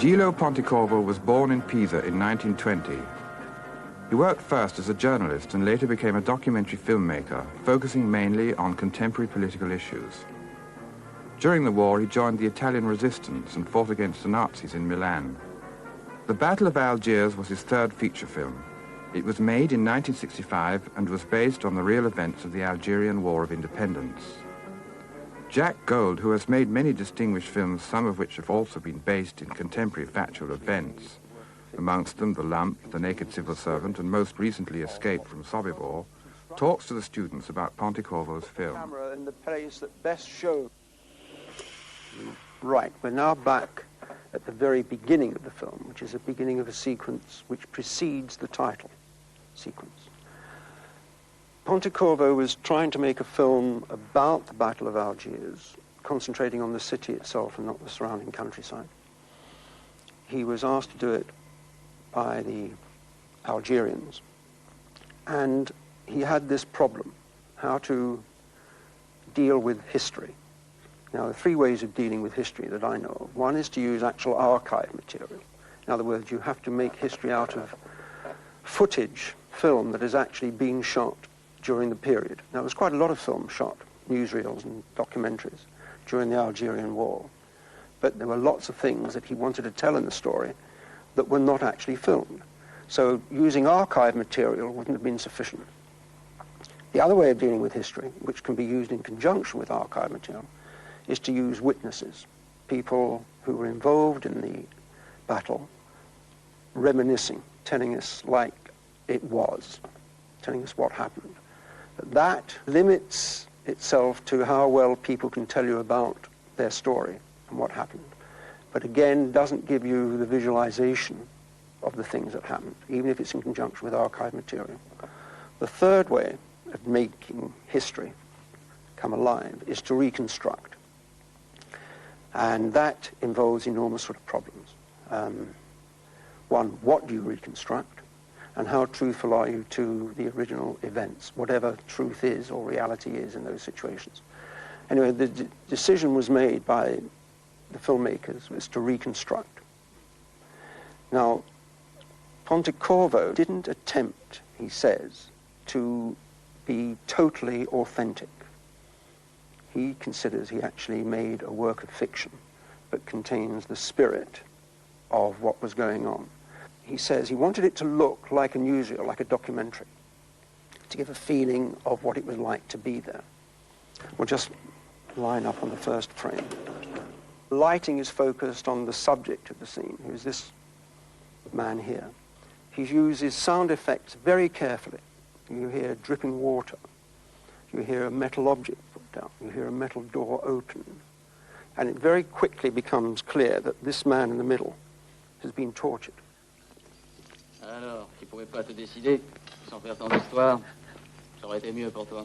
Gillo Pontecorvo was born in Pisa in 1920. He worked first as a journalist and later became a documentary filmmaker, focusing mainly on contemporary political issues. During the war, he joined the Italian resistance and fought against the Nazis in Milan. The Battle of Algiers was his third feature film. It was made in 1965 and was based on the real events of the Algerian War of Independence. Jack Gold, who has made many distinguished films, some of which have also been based in contemporary factual events, amongst them The Lump, The Naked Civil Servant, and most recently Escape from Sobibor, talks to the students about Pontecorvo's film. Camera in the place that best shows. Right, we're now back at the very beginning of the film, which is the beginning of a sequence which precedes the title sequence. Pontecorvo was trying to make a film about the Battle of Algiers, concentrating on the city itself and not the surrounding countryside. He was asked to do it by the Algerians, and he had this problem, how to deal with history. Now, there are three ways of dealing with history that I know of. One is to use actual archive material. In other words, you have to make history out of footage, film that has actually been shot during the period. Now, there was quite a lot of film shot, newsreels and documentaries, during the Algerian War. But there were lots of things that he wanted to tell in the story that were not actually filmed. So using archive material wouldn't have been sufficient. The other way of dealing with history, which can be used in conjunction with archive material, is to use witnesses, people who were involved in the battle, reminiscing, telling us like it was, telling us what happened. But that limits itself to how well people can tell you about their story and what happened. But again, doesn't give you the visualization of the things that happened, even if it's in conjunction with archive material. The third way of making history come alive is to reconstruct. And that involves enormous sort of problems. One, what do you reconstruct? And how truthful are you to the original events, whatever truth is or reality is in those situations? Anyway, the decision was made by the filmmakers was to reconstruct. Now, Pontecorvo didn't attempt, he says, to be totally authentic. He considers he actually made a work of fiction that contains the spirit of what was going on. He says he wanted it to look like a newsreel, like a documentary, to give a feeling of what it was like to be there. We'll just line up on the first frame. Lighting is focused on the subject of the scene, who's this man here. He uses sound effects very carefully. You hear dripping water. You hear a metal object put down. You hear a metal door open. And it very quickly becomes clear that this man in the middle has been tortured. Alors, tu pouvais pas te décider, sans faire tant d'histoire, ça aurait été mieux pour toi.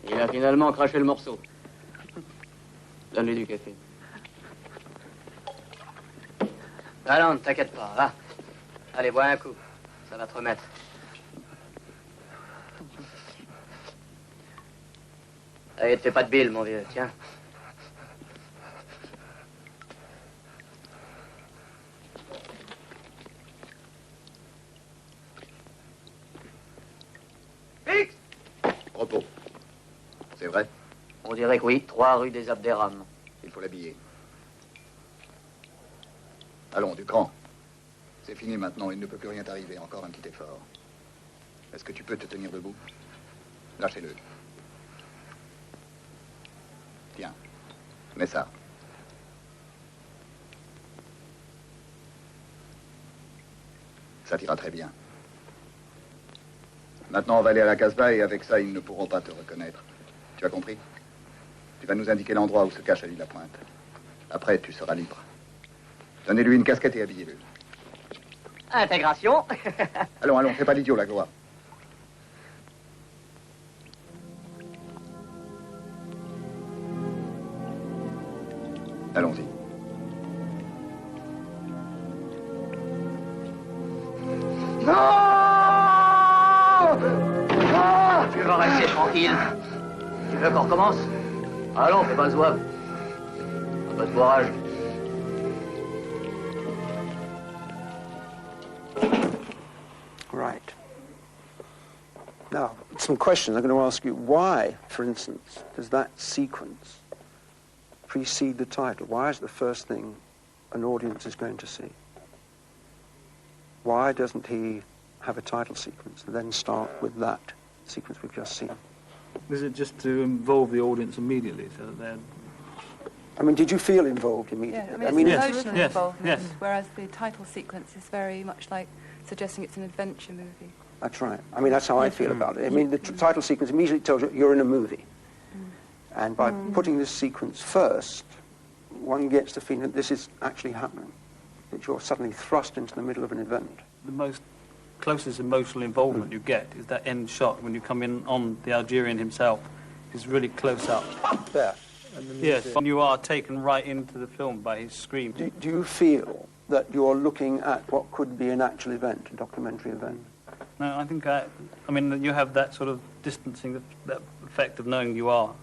Il a finalement craché le morceau. Donne-lui du café. Allons, ne t'inquiète pas, va. Allez, bois un coup. Ça va te remettre. Allez, te fais pas de bile, mon vieux, tiens. Fixe! Repos. C'est vrai? On dirait que oui, 3 rue des Abderrames. Il faut l'habiller. Allons, du cran. C'est fini maintenant, il ne peut plus rien t'arriver. Encore un petit effort. Est-ce que tu peux te tenir debout? Lâchez-le. Tiens, mets ça. Ça t'ira très bien. Maintenant, on va aller à la Casbah et avec ça, ils ne pourront pas te reconnaître. Tu as compris? Tu vas nous indiquer l'endroit où se cache Ali Lapointe. Après, tu seras libre. Donnez-lui une casquette et habillez-le. Intégration. Allons, allons, fais pas l'idiot, la gloire. Allons-y. Non! tranquille. Tu veux qu'on recommence? Allons, fais pas le zouave. Un peu de courage. Right. Now, some questions I'm going to ask you. Why, for instance, does that sequence precede the title? Why is it the first thing an audience is going to see? Why doesn't he have a title sequence and then start with that sequence we've just seen? Is it just to involve the audience immediately so that they're... I mean, did you feel involved immediately? Yeah, I mean, it's yes, emotional yes, involvement, yes. whereas the title sequence is very much like suggesting it's an adventure movie. That's right. I mean, that's how I feel about it. I mean, the title sequence immediately tells you you're in a movie. And by putting this sequence first, one gets the feeling that this is actually happening, that you're suddenly thrust into the middle of an event. The most closest emotional involvement you get is that end shot when you come in on the Algerian himself. He's really close up. There. Yes, and you are taken right into the film by his scream. Do you feel that you're looking at what could be an actual event, a documentary event? No, I think I mean, you have that sort of distancing, that effect of knowing you are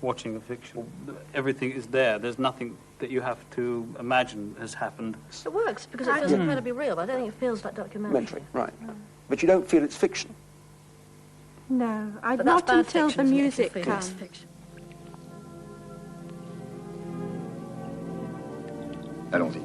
watching a fiction. Everything is there. There's nothing that you have to imagine has happened. It works because it feels incredibly real, but I don't think it feels like documentary. Right. But you don't feel it's fiction? No, But not that's bad until fiction, the isn't it, if you music feel it's comes. fiction. Allons-y.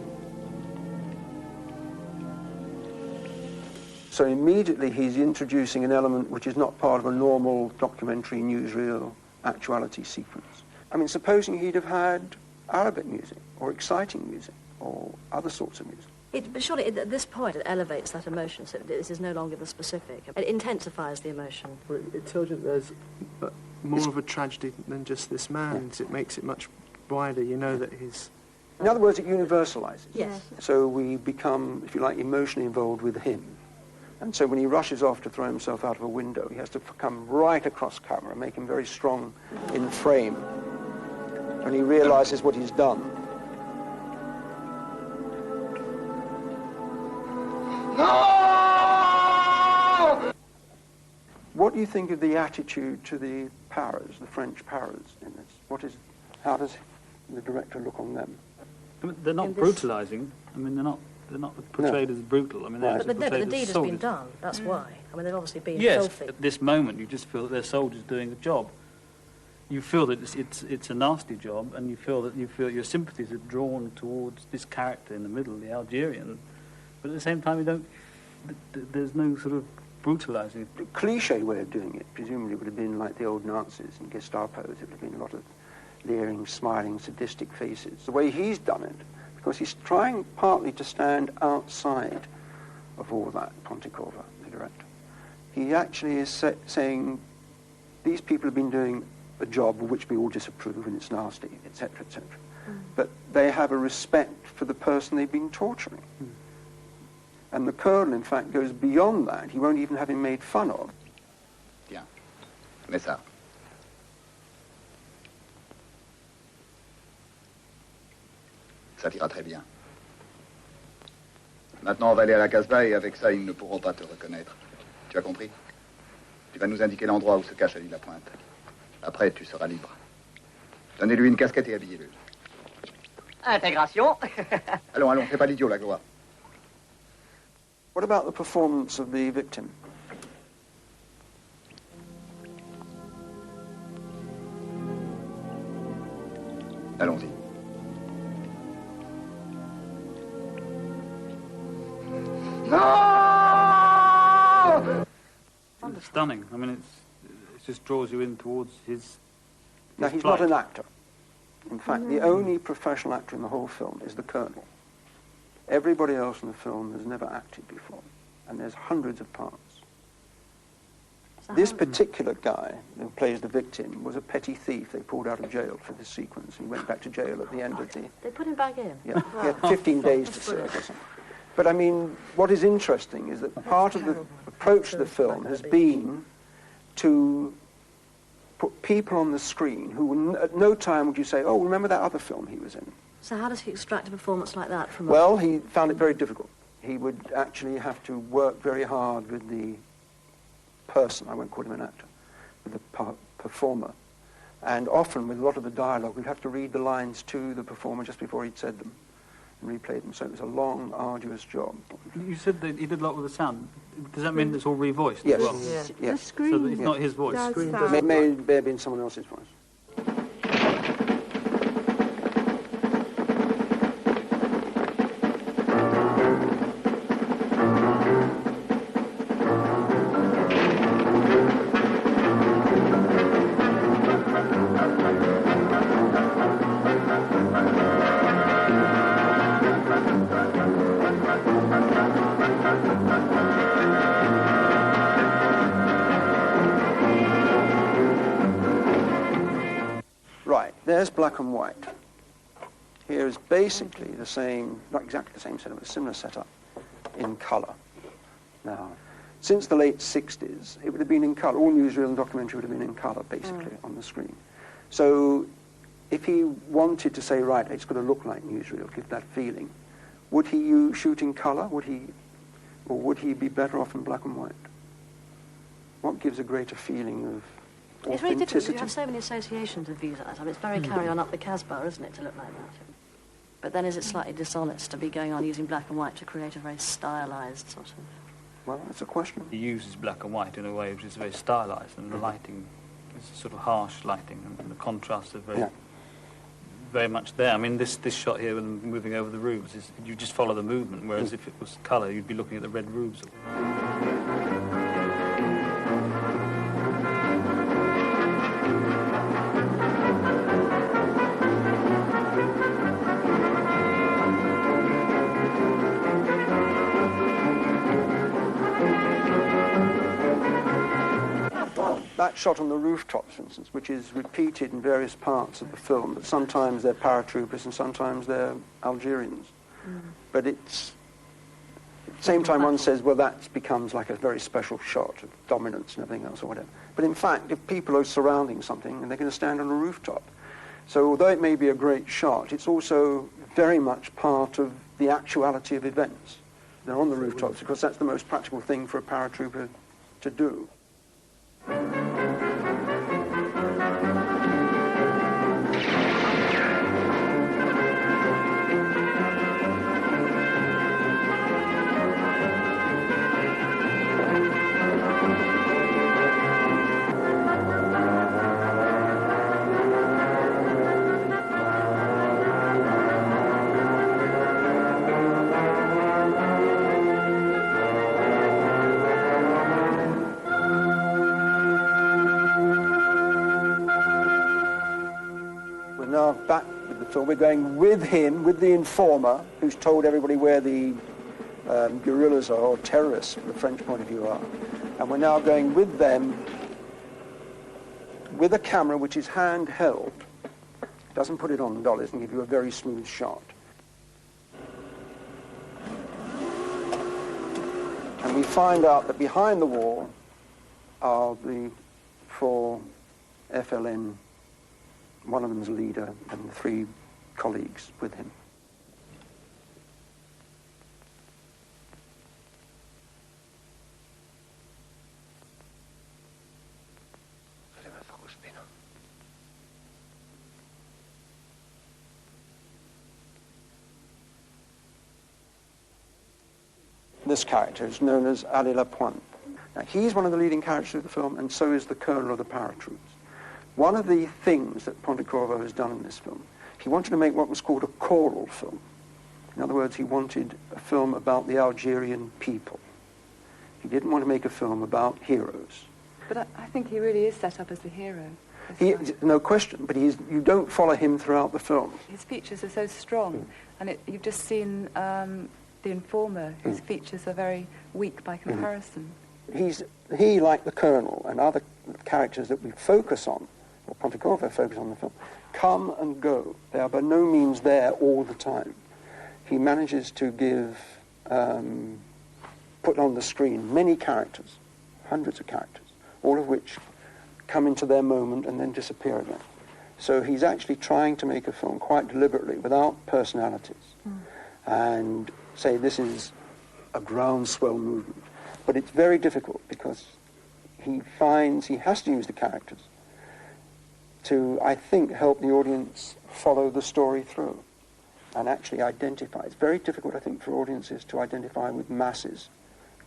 So immediately he's introducing an element which is not part of a normal documentary, newsreel, actuality sequence. I mean, supposing he'd have had Arabic music, or exciting music, or other sorts of music. But surely at this point it elevates that emotion, so this is no longer the specific. It intensifies the emotion. Well, it tells you there's more of a tragedy than just this man. Yeah. It makes it much wider. You know that he's... In other words, it universalizes. Yes. So we become, if you like, emotionally involved with him. And so when he rushes off to throw himself out of a window, he has to come right across camera, make him very strong in frame. When he realizes what he's done. No! What do you think of the attitude to the Paras, the French Paras in this? How does the director look on them? I mean, they're not brutalising. I mean, they're not portrayed as brutal. I mean, they're But portrayed the as deed has soldiers. been done, that's why. I mean, they've obviously been Yes, filthy. at this moment you just feel that they're soldiers doing a job. You feel that it's a nasty job, and you feel your sympathies are drawn towards this character in the middle, the Algerian. But at the same time, there's no sort of brutalising. The cliche way of doing it, presumably, would have been like the old Nazis and Gestapos. It would have been a lot of leering, smiling, sadistic faces. The way he's done it, because he's trying partly to stand outside of all that, Pontecorvo, the director. He actually is saying, these people have been doing a job of which we all disapprove, and it's nasty, etc., etc. But they have a respect for the person they've been torturing. And the colonel, in fact, goes beyond that. He won't even have him made fun of. Tiens, mets ça. Ça t'ira très bien. Maintenant, on va aller à la Casbah et avec ça, ils ne pourront pas te reconnaître. Tu as compris? Tu vas nous indiquer l'endroit où se cache Ali Lapointe. Après, tu seras libre. Donnez-lui une casquette et habillez-le. Intégration. Allons, allons, fais pas l'idiot, la gloire. What about the performance of the victim? Allons-y. It's stunning. I mean, it just draws you in towards his Now, he's plight. not an actor. In fact, the only professional actor in the whole film is the colonel. Everybody else in the film has never acted before, and there's hundreds of parts. This particular guy who plays the victim was a petty thief they pulled out of jail for this sequence. He went back to jail at the end of the... They put him back in? Yeah, he had 15 days to serve or something. But I mean, what is interesting is that part of the approach to the film has been to put people on the screen who at no time would you say, oh, remember that other film he was in? So how does he extract a performance like that from Well, he found it very difficult. He would actually have to work very hard with the person, I won't call him an actor, with the performer. And often, with a lot of the dialogue, we'd have to read the lines to the performer just before he'd said them and replay them. So it was a long, arduous job. You said that he did a lot with the sound. Does that mean it's all revoiced Yes. as well? Yes. The screen So that it's not his voice? does Screen that. May have been someone else's voice. There's black and white. Here is basically the same, not exactly the same setup, but a similar setup in colour. Now, since the late 60s, it would have been in colour. All newsreel and documentary would have been in colour, basically, on the screen. So if he wanted to say, right, it's got to look like newsreel, give that feeling, would he shoot in colour? Or would he be better off in black and white? What gives a greater feeling of It's really difficult. authenticity? You have so many associations of views at that time. It's very carry on up the Casbah, isn't it, to look like that? But then is it slightly dishonest to be going on using black and white to create a very stylised sort of... Well, that's a question. He uses black and white in a way which is very stylised, and the lighting is sort of harsh lighting, and the contrasts are very much there. I mean, this shot here with them moving over the roofs, you just follow the movement, whereas if it was colour, you'd be looking at the red roofs. That shot on the rooftops, for instance, which is repeated in various parts of the film, but sometimes they're paratroopers and sometimes they're Algerians. But it's... At the same time, one says, well, that becomes like a very special shot of dominance and everything else or whatever. But in fact, if people are surrounding something and they're going to stand on a rooftop, so although it may be a great shot, it's also very much part of the actuality of events. They're on the rooftops because that's the most practical thing for a paratrooper to do. Now back with the film, we're going with him, with the informer, who's told everybody where the guerrillas are, or terrorists from the French point of view are. And we're now going with them, with a camera which is handheld, doesn't put it on dollies and give you a very smooth shot. And we find out that behind the wall are the 4 FLN. One of them is a leader and 3 colleagues with him. This character is known as Ali Lapointe. Now, he's one of the leading characters of the film, and so is the colonel of the paratroops. One of the things that Pontecorvo has done in this film, he wanted to make what was called a choral film. In other words, he wanted a film about the Algerian people. He didn't want to make a film about heroes. But I think he really is set up as the hero. No question, but you don't follow him throughout the film. His features are so strong, and you've just seen the informer, whose features are very weak by comparison. He, like the colonel and other characters that we focus on, or Pontecorvo focus on the film, come and go. They are by no means there all the time. He manages to give, put on the screen many characters, hundreds of characters, all of which come into their moment and then disappear again. So he's actually trying to make a film quite deliberately without personalities and say this is a groundswell movement. But it's very difficult because he finds he has to use the characters to, I think, help the audience follow the story through and actually identify. It's very difficult, I think, for audiences to identify with masses,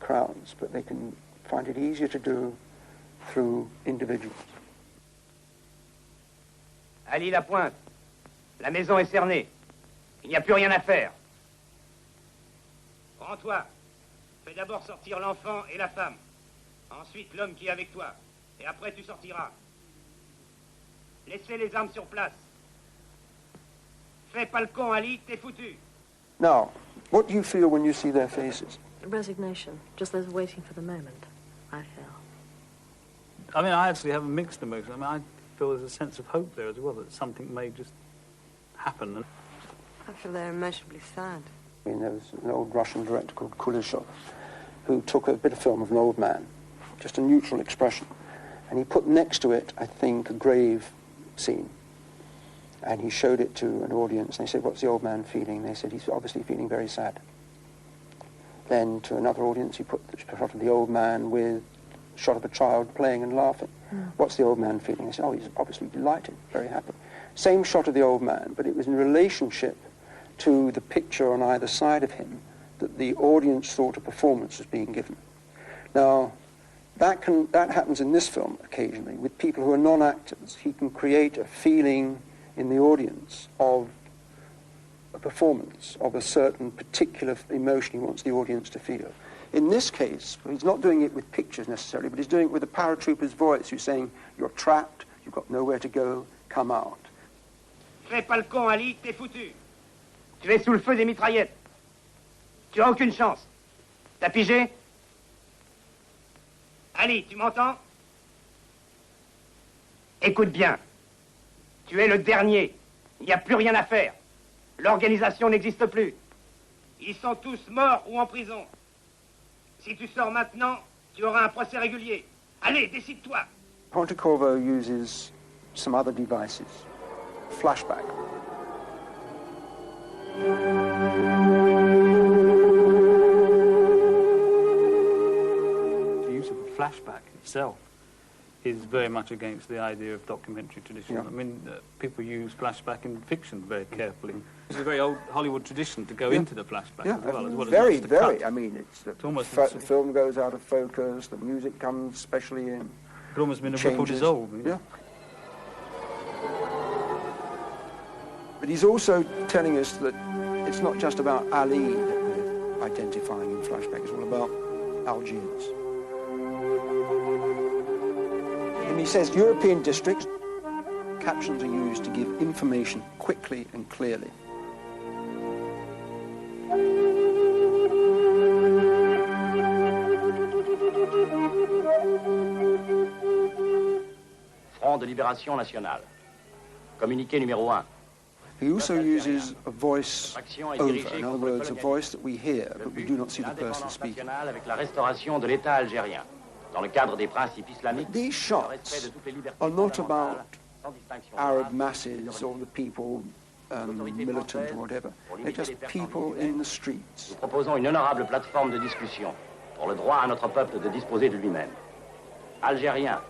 crowds, but they can find it easier to do through individuals. Ali la pointe. La maison est cernée. Il n'y a plus rien à faire. Rends-toi. Fais d'abord sortir l'enfant et la femme. Ensuite, l'homme qui est avec toi. Et après, tu sortiras. Laissez les armes sur place. Fais pas le con, Ali, t'es foutu. Now, what do you feel when you see their faces? Resignation. Just those waiting for the moment, I feel. I mean, I actually have a mixed emotion. I mean, I feel there's a sense of hope there as well, that something may just happen. I feel they're emotionally sad. I mean, there was an old Russian director called Kuleshov who took a bit of film of an old man, just a neutral expression, and he put next to it, I think, a grave scene. And he showed it to an audience, and they said, "What's the old man feeling?" They said, "He's obviously feeling very sad." Then to another audience, he put the shot of the old man with a shot of a child playing and laughing. "What's the old man feeling?" They said, "Oh, he's obviously delighted, very happy." Same shot of the old man, but it was in relationship to the picture on either side of him that the audience thought a performance was being given. Now, that happens in this film occasionally with people who are non-actors. He can create a feeling in the audience of a performance, of a certain particular emotion he wants the audience to feel. In this case, he's not doing it with pictures necessarily, but he's doing it with a paratrooper's voice who's saying, "You're trapped, you've got nowhere to go, come out." Fais pas le con, Ali, t'es foutu. Tu es sous le feu des mitraillettes. Tu as aucune chance. T'as pigé? Ali, tu m'entends? Écoute bien. Tu es le dernier. Il n'y a plus rien à faire. L'organisation n'existe plus. Ils sont tous morts ou en prison. Si tu sors maintenant, tu auras un procès régulier. Allez, décide-toi. Pontecorvo uses some other devices. Flashback. The use of the flashback itself is very much against the idea of documentary tradition. Yeah. I mean, people use flashback in fiction very carefully. It's a very old Hollywood tradition to go into the flashback as well as very, just to very. cut. I mean, It's almost the film goes out of focus, the music comes specially in. It could almost been a ripple dissolve. Yeah. But he's also telling us that it's not just about Ali that we're identifying in flashback, it's all about Algiers. And he says European districts, captions are used to give information quickly and clearly. Front de Libération Nationale. Communiqué numéro 1. He also uses a voice over, in other words, a voice that we hear, but we do not see the person speaking. Avec la restauration de l'État algérien. Dans le cadre des principes islamiques. These shots are not about Arab masses or the people militant or whatever. They're just people in the streets. Nous proposons une honorable plateforme de discussion pour le droit à notre peuple de disposer de lui-même. Algérien,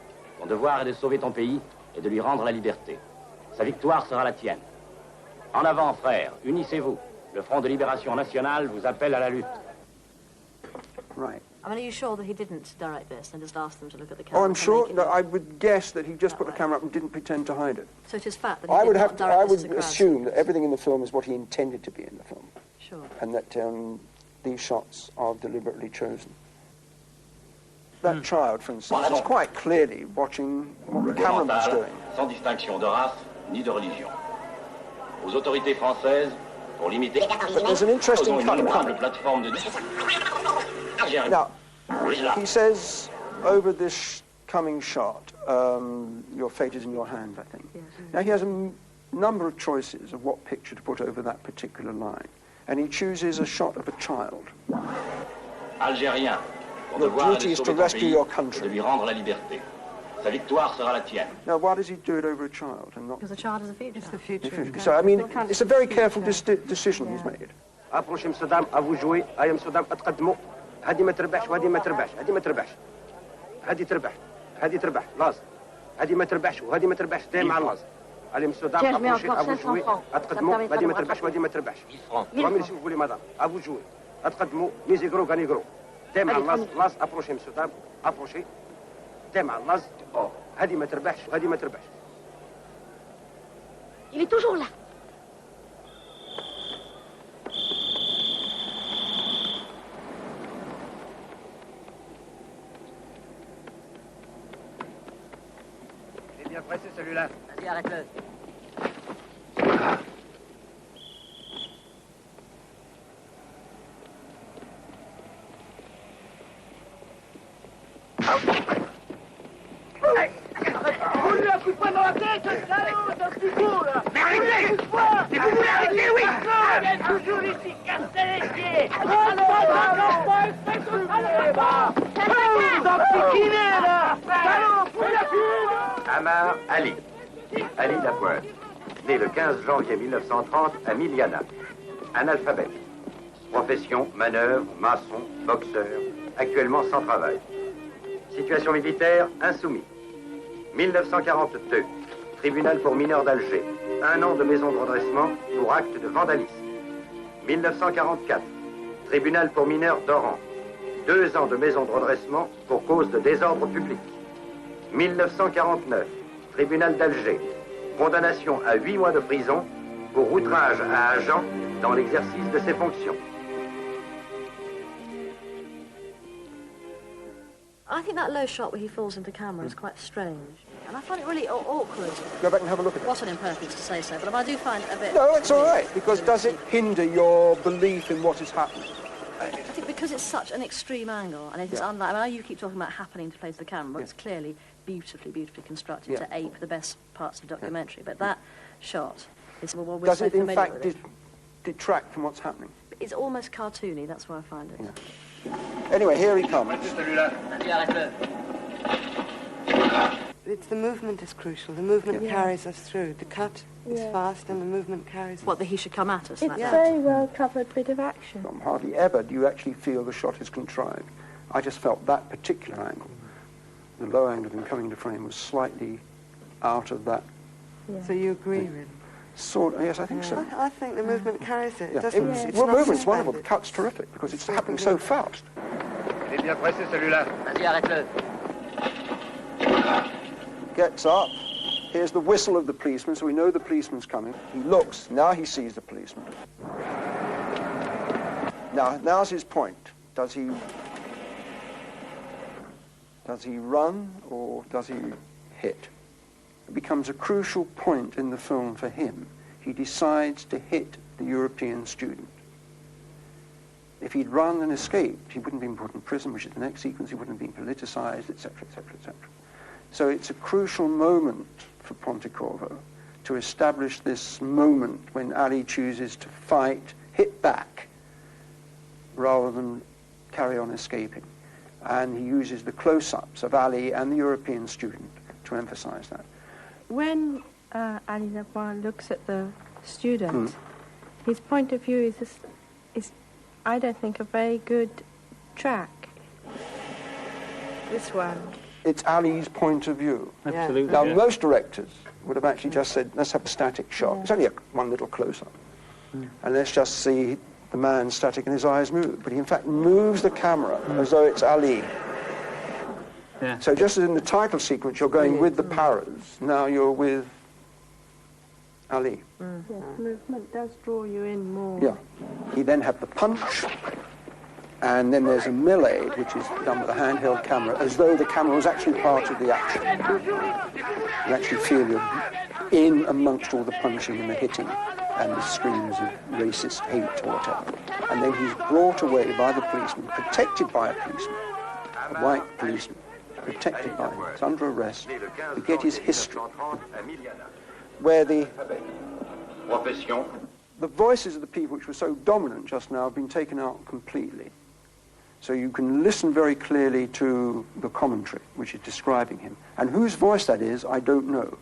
ton devoir est de sauver ton pays et de lui rendre la liberté. Sa victoire sera la tienne. En avant, frères, unissez-vous. Le Front de Libération Nationale vous appelle à la lutte. Right. I mean, are you sure that he didn't direct this and just ask them to look at the camera? Oh, I'm sure. No, I would guess that he just put the camera up and didn't pretend to hide it. So it is fact that he I did would not direct I this would to crowds. assume that everything in the film is what he intended to be in the film, Sure. and that these shots are deliberately chosen. That child, for instance, is quite clearly watching what the cameraman's doing. Sans distinction de race ni de religion. Aux autorités françaises, pour limiter... But there's an interesting cut coming. plateforme de Now, he says over this coming shot, your fate is in your hands, I think. Yes. Now, he has a number of choices of what picture to put over that particular line, and he chooses a shot of a child. Algérien, ton Your devoir est duty de is to sauver ton rescue pays your et de country. lui rendre la liberté. Sa victoire sera la tienne. Now, why does he do it over a child and not Because the child is a future. It's the future. So, I mean, it's a very careful decision he's made. Approchez Amsterdam, à vous jouer. هاي Amsterdam أتقدموا. هذه ما تربحش وهذه ما تربحش. هذه ما تربحش. هذه تربح. هذه تربح لاز هذه ما تربحش وهذه ما تربحش دايما على لاز allez monsieur dame approchez à vous jouer اتقدموا هذه ما تربحش وهذه ما تربحش رامي si vous voulez madame à vous jouer اتقدموا ميزي غرو غاني غرو دايما على لاز لاز approchez monsieur dame approchez دايما على لاز هذه ما تربحش وهذه ما تربحش Il est toujours là. Il est bien pressé celui-là. Vas-y, arrête-le. Roule-lui un coup de poing dans la tête, salaud, c'est un petit coup, là. Mais arrêtez. Si vous voulez arrêter, oui. Viens toujours ici, cassez les pieds. Amar Ali. Ali Lapointe. Né le 15 janvier 1930 à Miliana. Analphabète. Profession, manœuvre, maçon, boxeur. Actuellement sans travail. Situation militaire, insoumis. 1942. Tribunal pour mineurs d'Alger. 1 an de maison de redressement pour acte de vandalisme. 1944. Tribunal pour mineurs d'Oran. 2 ans de maison de redressement pour cause de désordre public. 1949. Tribunal d'Alger. Condamnation à 8 mois de prison pour outrage à agent dans l'exercice de ses fonctions. I think that low shot where he falls into camera is quite strange. And I find it really awkward. Go back and have a look at it. What an impertinence to say so, but I do find it a bit... No, it's all right, because does it hinder your belief in what is happening? I think because it's such an extreme angle, and it's unlike... I mean, I know you keep talking about happening to place the camera, but it's clearly beautifully constructed to ape the best parts of the documentary. But that shot is... Well, we're does so it, in fact, familiar with it. detract from what's happening? It's almost cartoony, that's where I find it. Anyway, here he comes. Vas-y, arrête-le. It's the movement is crucial. The movement carries us through. The cut is fast and the movement carries us. What, that he should come at us? It's a very well-covered bit of action. Hardly ever do you actually feel the shot is contrived. I just felt that particular angle, the low angle of him coming into frame, was slightly out of that. Yeah. So you agree, really? Yes, I think so. I think the movement carries it. Well, movement's wonderful. The cut's terrific because it's happening so fast. Il est bien pressé celui-là. Vas-y, arrête-le. Gets up. Here's the whistle of the policeman, so we know the policeman's coming. He looks. Now he sees the policeman. Now's his point. Does he run or does he hit? It becomes a crucial point in the film for him. He decides to hit the European student. If he'd run and escaped, he wouldn't have been put in prison, which is the next sequence. He wouldn't have been politicized, etc., etc., etc. So it's a crucial moment for Pontecorvo to establish this moment when Ali chooses to fight, hit back, rather than carry on escaping. And he uses the close-ups of Ali and the European student to emphasize that. When Ali Lapointe looks at the student, his point of view is, I don't think, a very good track. This one. It's Ali's point of view. Absolutely. Now, most directors would have actually just said, let's have a static shot. It's only one little close-up. And let's just see the man static and his eyes move. But he, in fact, moves the camera as though it's Ali. Yeah. So just as in the title sequence, you're going with the paras, now you're with Ali. Yes, movement does draw you in more. Yeah. He then had the punch, and then there's a melee, which is done with a handheld camera, as though the camera was actually part of the action. You actually feel you're in amongst all the punching and the hitting and the screams of racist hate or whatever. And then he's brought away by the policeman, protected by a policeman, a white policeman, protected by him. He's under arrest. We get his history, where the voices of the people which were so dominant just now have been taken out completely. So you can listen very clearly to the commentary, which is describing him. And whose voice that is, I don't know.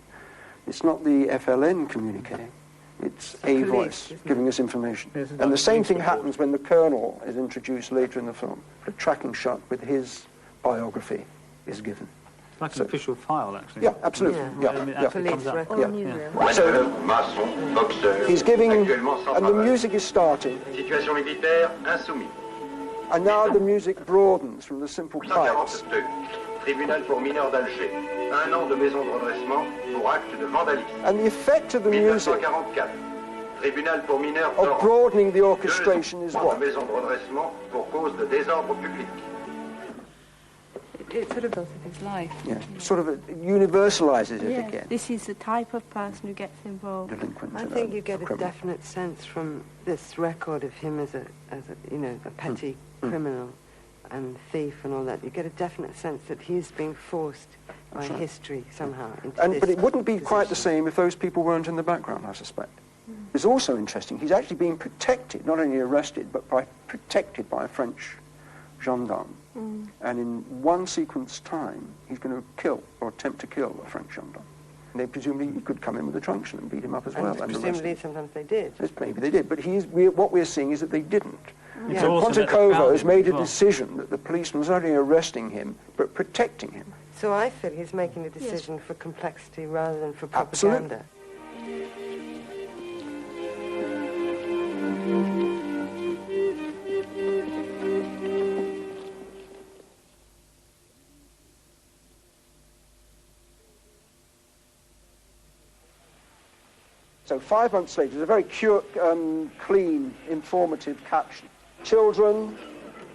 It's not the FLN communique. It's a voice giving us information. And the same thing happens when the colonel is introduced later in the film. A tracking shot with his biography is given. Like an official file, actually. Yeah, absolutely. Yeah. I mean, it actually comes out. So he's giving, and the music is starting. Situation militaire insoumise. And now the music broadens from the simple pipes. 142. Tribunal pour mineurs d'Alger. 1 an de maison de redressement pour acte de vandalisme. And the effect of the music 1944. Tribunal pour mineurs of broadening the orchestration is what? De maison de redressement pour cause de désordre public. It sort of does with his life. Yeah, sort of universalizes it Yes, again. this is the type of person who gets involved. I think you get a definite sense from this record of him as a a petty criminal and thief and all that. You get a definite sense that he's being forced by history somehow into this But it wouldn't be position. quite the same if those people weren't in the background, I suspect. It's also interesting, he's actually being protected, not only arrested, but protected by a French gendarme. And in one sequence time, he's going to kill, or attempt to kill, a French gendarme. And they presumably could come in with a truncheon and beat him up as well. And presumably sometimes they did. Maybe they did, but what we're seeing is that they didn't. Yeah. So Pontecorvo has made a decision that the policeman was not only arresting him, but protecting him. So I feel he's making a decision for complexity rather than for Absolutely. propaganda. So 5 months later, there's a very clean, informative caption. Children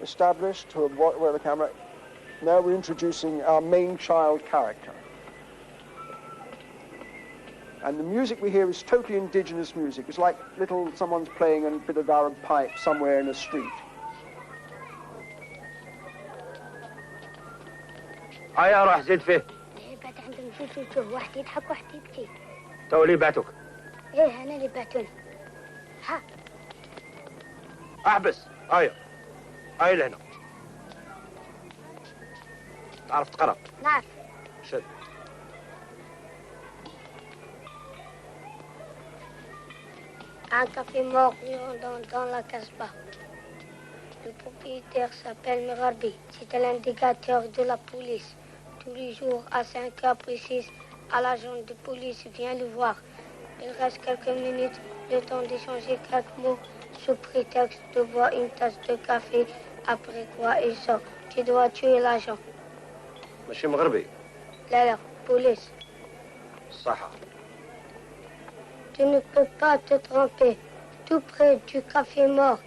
established, where the camera. Now we're introducing our main child character. And the music we hear is totally indigenous music. It's like someone's playing a bit of Arab pipe somewhere in a street. هيا روح زيد فيه. بعد عندهم شوف واحد يضحك واحد يبكي. تو اللي بعتوك. ايه انا اللي بعتوني. ها. احبس. هيا. هيا لهنا. تعرف تقرا؟ نعرف. شد. Un café mort dans la Casbah. Le propriétaire s'appelle Merarbi. C'est l'indicateur de la police. Tous les jours, à 5 heures précises, un agent de police vient le voir. Il reste quelques minutes, le temps d'échanger quelques mots sous prétexte de boire une tasse de café, après quoi il sort. Tu dois tuer l'agent. ماشي مغربي. La police. الصحة. Tu ne peux pas te tromper. Tout près du café mort,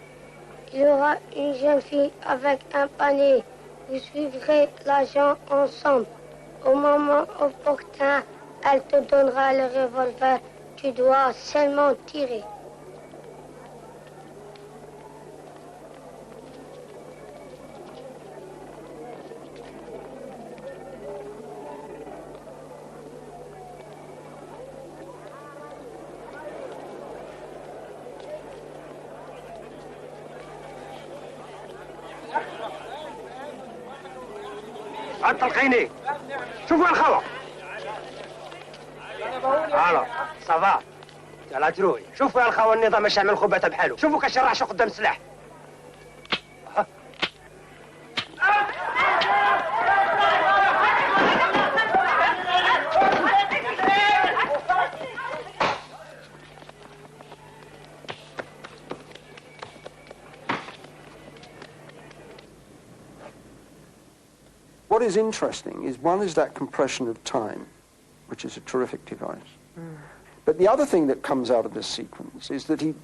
il y aura une jeune fille avec un panier. Vous suivrez l'agent ensemble. Au moment opportun, elle te donnera le revolver. Tu dois seulement tirer. القيني شوفوا الخوة هلا صافا يلا تروي شوفوا يا الخوة النظام ماشي يعمل خباتها بحاله شوفوا كاش يرعشوا قدام السلاح What is interesting is, one is that compression of time, which is a terrific device. But the other thing that comes out of this sequence is that he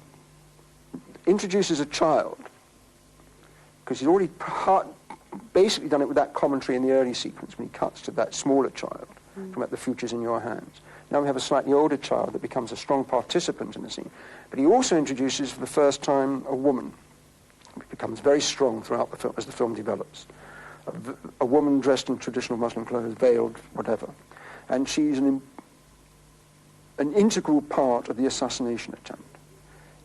introduces a child, because he's already basically done it with that commentary in the early sequence when he cuts to that smaller child from The Future's in Your Hands. Now we have a slightly older child that becomes a strong participant in the scene. But he also introduces for the first time a woman, who becomes very strong throughout the film as the film develops. A woman dressed in traditional Muslim clothes, veiled, whatever. And she's an integral part of the assassination attempt.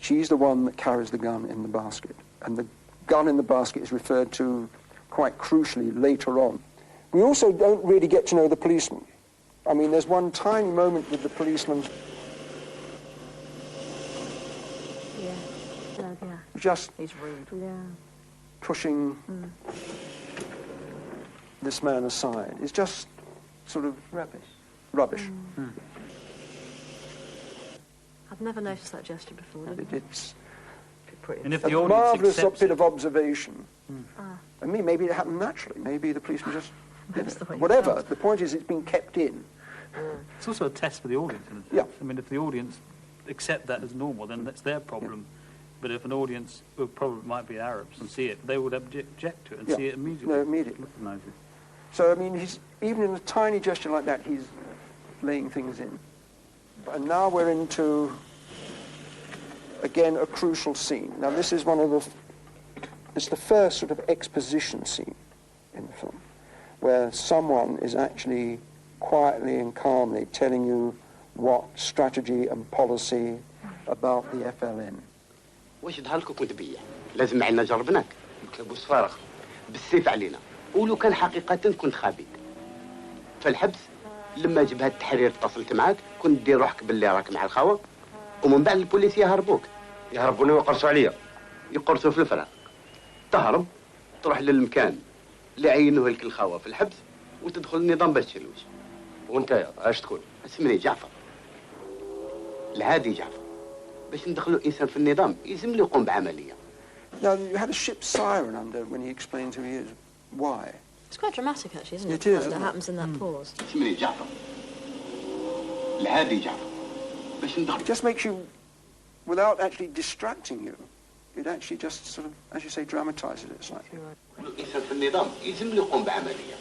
She's the one that carries the gun in the basket. And the gun in the basket is referred to quite crucially later on. We also don't really get to know the policeman. I mean, there's one tiny moment with the policeman just pushing this man aside. It's just sort of Rubbish. rubbish. I've never noticed that gesture before. It's And if a the audience marvellous accepts bit it, of observation. Ah. I mean, maybe it happened naturally. Maybe the policeman just... That's the way it whatever. felt. The point is it's been kept in. it's also a test for the audience. Isn't it? Yeah. I mean, if the audience accept that as normal, then that's their problem. But if an audience who probably might be Arabs and see it, they would object to it and see it immediately. No, immediately. Recognise it. So, I mean, even in a tiny gesture like that, he's laying things in. And now we're into, again, a crucial scene. Now, this is it's the first sort of exposition scene in the film, where someone is actually quietly and calmly telling you what strategy and policy about the FLN. واش دهالكم كنت بيا لازم عنا جربناك الكابوس فارغ بالسيف علينا ولو كان حقيقة كنت خابيك فالحبس لما جبهة التحرير اتصلت معاك كنت دير روحك باللي راك مع الخاوة ومن بعد البوليس يهربوك يهربوني ويقرصوا عليا يقرصوا في الفراغ تهرب تروح للمكان اللي عينوه لك الخاوة في الحبس وتدخل النظام باش تشلوش وانت اش تكون؟ اسمني جعفر العادي جعفر باش ندخلوا انسان في النظام يلزم له يقوم بعمليه. Now you had a ship's siren under when he explains who he is. Why? It's quite dramatic, actually, isn't it? It is, That isn't it? happens in that pause. اسمني جعفر العادي جعفر باش ندخل. It just makes you, without actually distracting you, it actually just sort of, as you say, dramatizes it slightly. الانسان في النظام يلزم له يقوم بعمليه.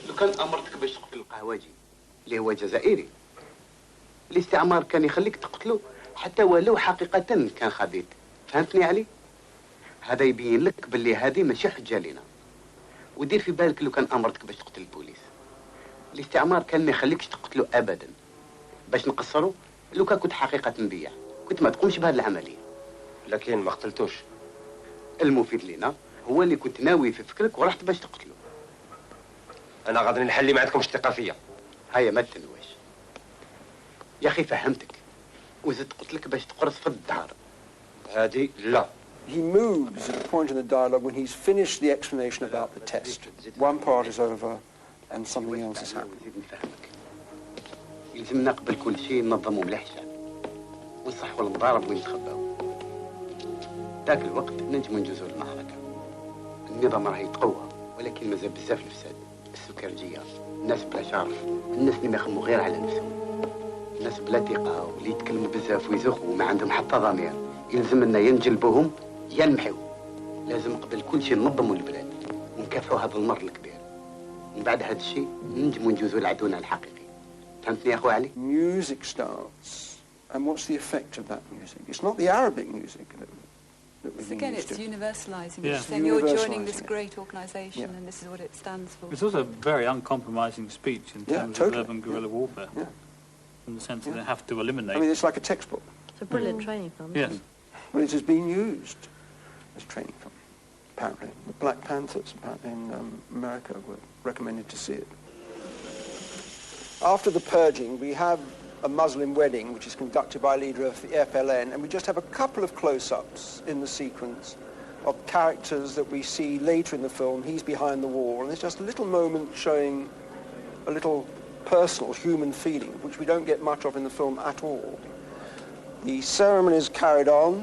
لو كان امرتك باش تقتل القهوجي اللي هو جزائري الاستعمار كان يخليك تقتله حتى ولو حقيقة كان خبيث فهمتني علي؟ هذا يبين لك باللي هذه ماشي حجة لنا ودير في بالك لو كان أمرتك باش تقتل البوليس الاستعمار كان ما يخليكش تقتله أبدا باش نقصره لو كان كنت حقيقة نبيع كنت ما تقومش بهذه العملية لكن ما قتلتوش المفيد لنا هو اللي كنت ناوي في فكرك ورحت باش تقتله أنا غادي نحلي ما عندكمش ثقة فيا هيا ما تنواش يا أخي فهمتك وزدت قلت لك باش تقرص في الدار هذه لا He moves at a point in the dialogue when he's finished the explanation about the test. One part is over and something else is happening. يلزمنا قبل كل شيء ننظموا مليح ونصحوا المضارب ونتخباو ذاك الوقت ننجموا نجوزوا المعركة النظام راه يتقوى ولكن مازال بزاف الفساد السكرجية الناس بلا شرف الناس اللي ما يخموا غير على نفسهم الناس بلا ثقة واللي يتكلموا بزاف ويزوخوا وما عندهم حتى ضمير يلزمنا ينجلبوهم ينمحوا لازم قبل كل شيء ننظموا البلاد ونكافحوا هذا المر الكبير من بعد هذا الشيء ننجموا نجوزوا العدونا الحقيقي فهمتني يا اخو علي؟ Music starts and what's the effect of that music? It's not the Arabic music that we've been Again, used it's to. universalising. Yeah. It's saying you're joining Universalising this it. great organisation Yeah. and this is what it stands for. It's also a very uncompromising speech in terms totally. of urban guerrilla warfare. Yeah. In the sense that they have to eliminate. I mean, it's like a textbook. It's a brilliant training film. Yes. But it has been used as training film, apparently. The Black Panthers, apparently in America, were recommended to see it. After the purging, we have a Muslim wedding, which is conducted by a leader of the FLN, and we just have a couple of close-ups in the sequence of characters that we see later in the film. He's behind the wall, and there's just a little moment showing a little personal human feeling, which we don't get much of in the film at all. The ceremony is carried on,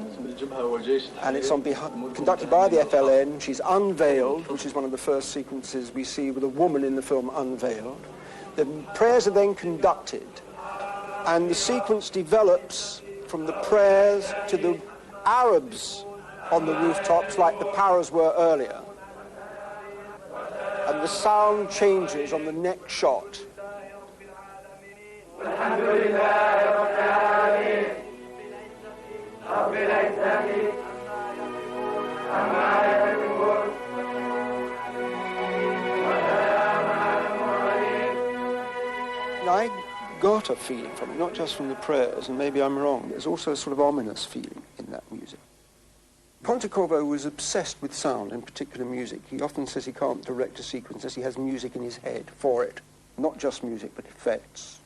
and it's conducted by the FLN. She's unveiled, which is one of the first sequences we see with a woman in the film unveiled. The prayers are then conducted, and the sequence develops from the prayers to the Arabs on the rooftops like the paras were earlier. And the sound changes on the next shot. I got a feeling from it, not just from the prayers, and maybe I'm wrong, there's also a sort of ominous feeling in that music. Pontecorvo was obsessed with sound, in particular music. He often says he can't direct a sequence unless he has music in his head for it. Not just music, but effects,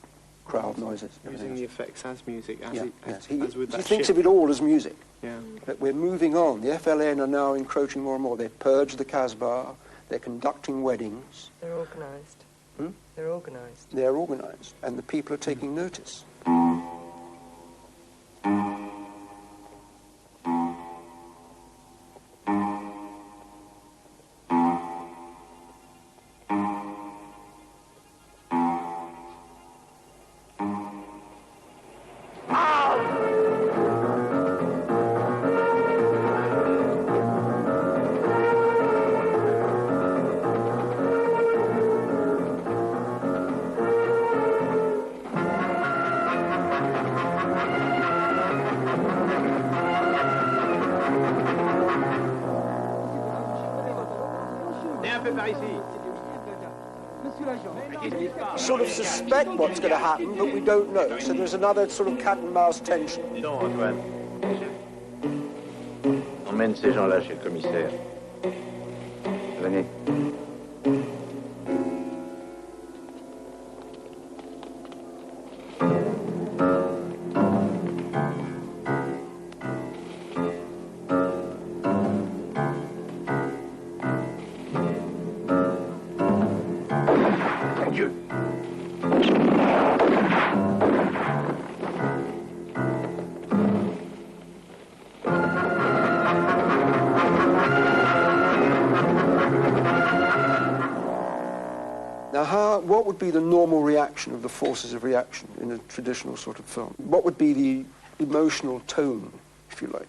crowd noises. Using the effects as music, as, He with that thinks ship. of it all as music. Yeah. But we're moving on. The FLN are now encroaching more and more. They've purged the Casbah. They're conducting weddings. They're organised. They're organised. They're organised, and the people are taking notice. Sort of suspect what's going to happen, but we don't know. So there's another sort of cat and mouse tension. Non, Antoine. Emmène ces gens-là chez le commissaire. Venez. Now, what would be the normal reaction of the forces of reaction in a traditional sort of film? What would be the emotional tone, if you like?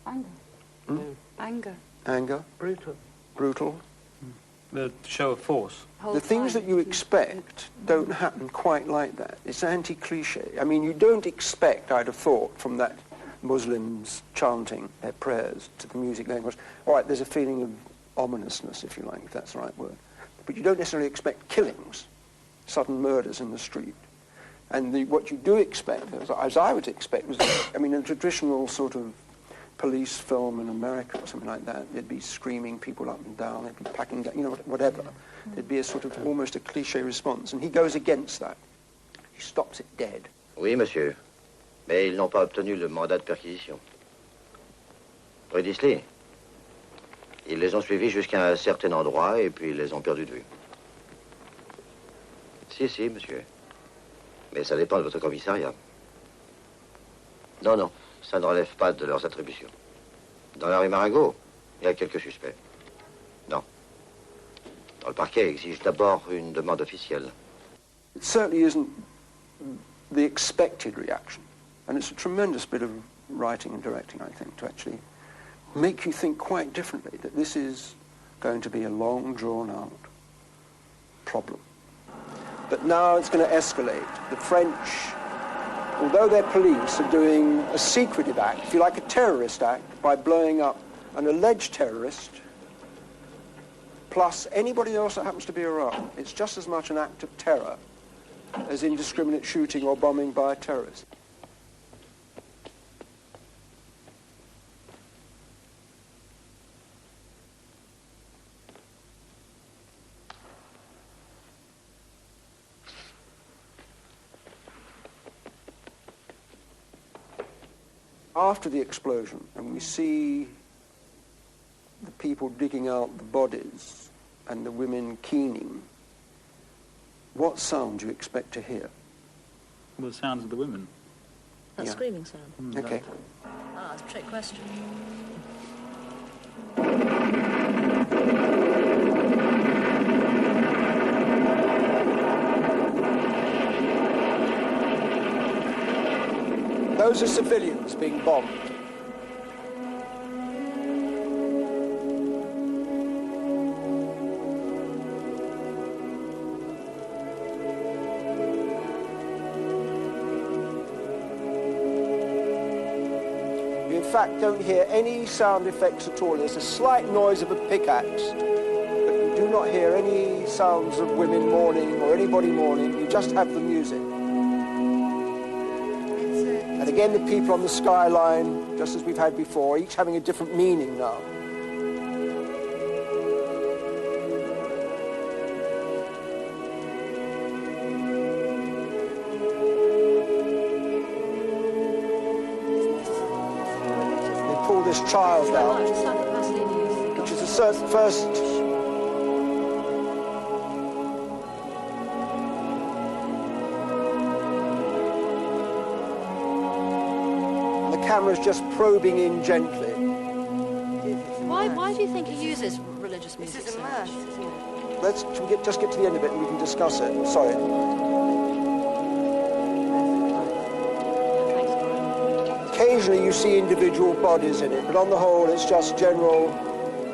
Anger. Anger. Anger? Brutal. Brutal. The show of force. The things that you expect don't happen quite like that. It's anti-cliche. I mean, you don't expect, I'd have thought, from that Muslims chanting their prayers to the music going across. All right, there's a feeling of ominousness, if you like, if that's the right word. But you don't necessarily expect killings, sudden murders in the street. And what you do expect, as I would expect, was, I mean, a traditional sort of police film in America or something like that, they'd be screaming people up and down, they'd be packing down, you know, whatever. There'd be a sort of almost a cliché response. And he goes against that. He stops it dead. Oui, monsieur. Mais ils n'ont pas obtenu le mandat de perquisition. Rue d'Isley. Ils les ont suivis jusqu'à un certain endroit et puis ils les ont perdus de vue. Si, monsieur. Mais ça dépend de votre commissariat. Non, non, ça ne relève pas de leurs attributions. Dans la rue Marengo, il y a quelques suspects. Non. Dans le parquet exige d'abord une demande officielle. It certainly isn't the expected reaction. And it's a tremendous bit of writing and directing, I think, to actually make you think quite differently, that this is going to be a long, drawn-out problem. But now it's going to escalate. The French, although they're police, are doing a secretive act, if you like, a terrorist act, by blowing up an alleged terrorist, plus anybody else that happens to be around. It's just as much an act of terror as indiscriminate shooting or bombing by a terrorist. After the explosion, and we see the people digging out the bodies and the women keening, what sound do you expect to hear? Well, the sounds of the women. That screaming sound. Okay. That's a trick question. Those are civilians being bombed. You, in fact, don't hear any sound effects at all. There's a slight noise of a pickaxe, but you do not hear any sounds of women mourning or anybody mourning. You just have the music. And again, the people on the skyline, just as we've had before, each having a different meaning now. They pull this child out, which is the first camera's just probing in gently. Why do you think he uses religious music so much? Just get to the end of it and we can discuss it. Sorry. Occasionally you see individual bodies in it, but on the whole it's just general.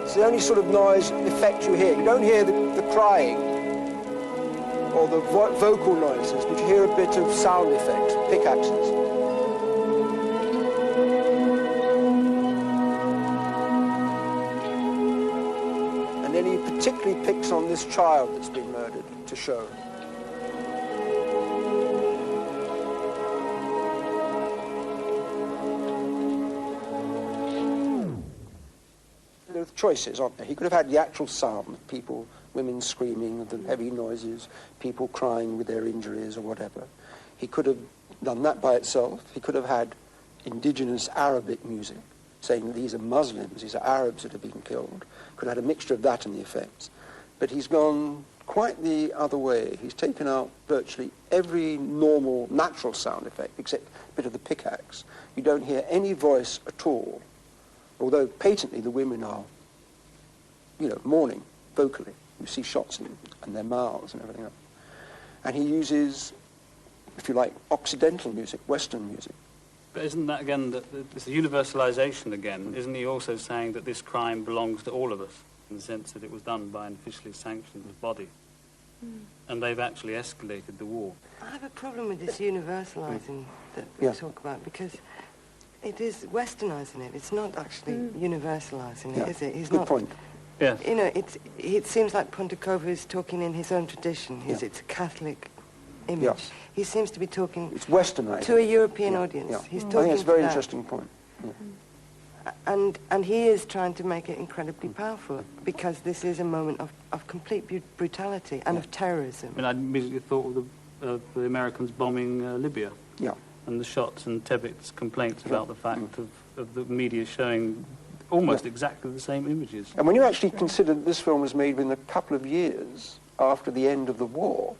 It's the only sort of noise effect you hear. You don't hear the crying or the vocal noises, but you hear a bit of sound effects, pickaxes. And then he particularly picks on this child that's been murdered to show. There are choices, aren't there? He could have had the actual sound of people, women screaming, the heavy noises, people crying with their injuries or whatever. He could have done that by itself. He could have had indigenous Arabic music, saying these are Muslims, these are Arabs that have been killed. Could have had a mixture of that and the effects. But he's gone quite the other way. He's taken out virtually every normal, natural sound effect, except a bit of the pickaxe. You don't hear any voice at all, although patently the women are, mourning vocally. You see shots in their mouths and everything else. And he uses, if you like, Occidental music, Western music. But isn't that, again, it's a universalization again? Isn't he also saying that this crime belongs to all of us, in the sense that it was done by an officially sanctioned body? And they've actually escalated the war. I have a problem with this universalizing that we talk about, because it is westernizing it. It's not actually universalizing it, is it? He's Good point. Yeah. It seems like Pontecorvo is talking in his own tradition. It's a Catholic image. Yeah. He seems to be talking it's westernized to a European audience. Yeah. He's I talking think it's a very to that. interesting point. Yeah. And he is trying to make it incredibly powerful, because this is a moment of complete brutality and of terrorism. I immediately thought of the Americans bombing Libya. Yeah. And the shots and Tebbett's complaints about the fact of the media showing almost exactly the same images. And when you actually consider that this film was made within a couple of years after the end of the war,